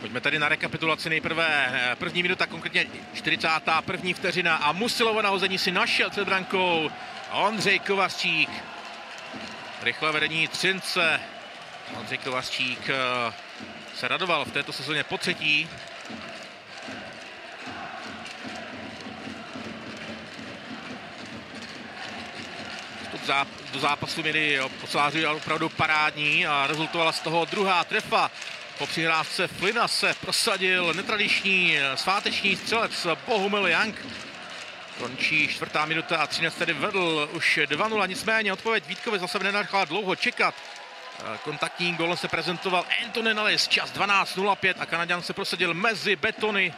Pojďme tady na rekapitulaci nejprve. První minuta, konkrétně 41. vteřina a Musilovo nahození si našel před brankou Ondřej Kovařík. Rychlé vedení Třince. Ondřej Kovařík se radoval v této sezóně po třetí. Do zápasu měli oceláři opravdu parádní a rezultovala z toho druhá trefa. Po přihrávce Flina se prosadil netradiční sváteční střelec Bohumil Young. Končí 4. minuta a Třinec tedy vedl už 2-0, nicméně odpověď Vítkovi zase nenechala dlouho čekat. Kontaktní gól se prezentoval Anthony Nellis, čas 12:05 a Kanaďan se prosadil mezi betony.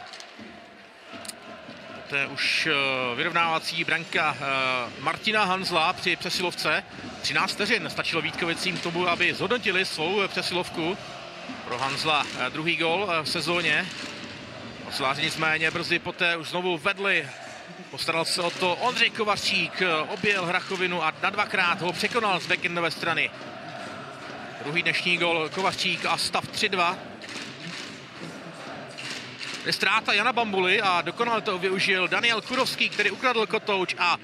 To je už vyrovnávací branka Martina Hanzla při přesilovce. 13 vteřin stačilo Vítkovicím k tomu, aby zhodnotili svou přesilovku. Pro Hanzla druhý gól v sezóně. Oceláři nicméně brzy poté už znovu vedli. Postaral se o to Ondřej Kovařík, objel Hrachovinu a na dvakrát ho překonal z backendové strany. Druhý dnešní gól Kovařík a stav 3-2. Je ztráta Jana Bambuly a dokonale to využil Daniel Kurovský, který ukradl kotouč a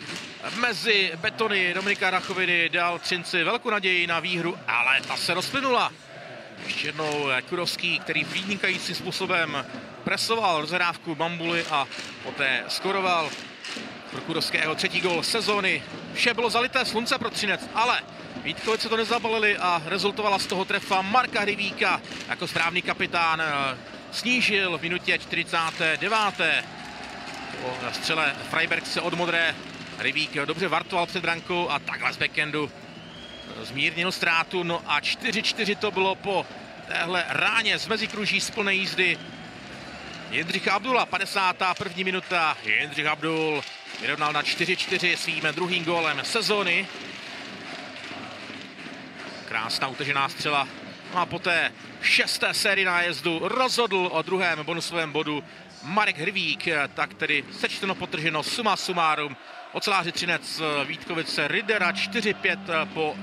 mezi betony Dominika Hrachoviny dal Třinci velkou naději na výhru, ale ta se rozplynula. Ještě jednou Kurovský, který vynikajícím způsobem presoval rozhrávku Bambuly a poté skoroval pro Kurovského třetí gól sezóny. Vše bylo zalité slunce pro Třinec, ale Vítkovice to nezabalili a rezultovala z toho trefa Marka Hrivíka jako správný kapitán. Snížil v minutě 49. Po střele Freibergse od modré Hrivík dobře vartoval před brankou a takhle z backendu zmírnil ztrátu. No a 4-4 to bylo po téhle ráně z mezikruží z plné jízdy Jindřicha Abdula. 51. minuta. Jindřich Abdul vyrovnal na 4-4 svým druhým gólem sezóny. Krásná utržená střela. No a poté v 6. sérii nájezdu rozhodl o druhém bonusovém bodu Marek Hrivík. Tak tedy sečteno potrženo suma sumárum. Oceláři Třinec Vítkovice Ridera 4-5 po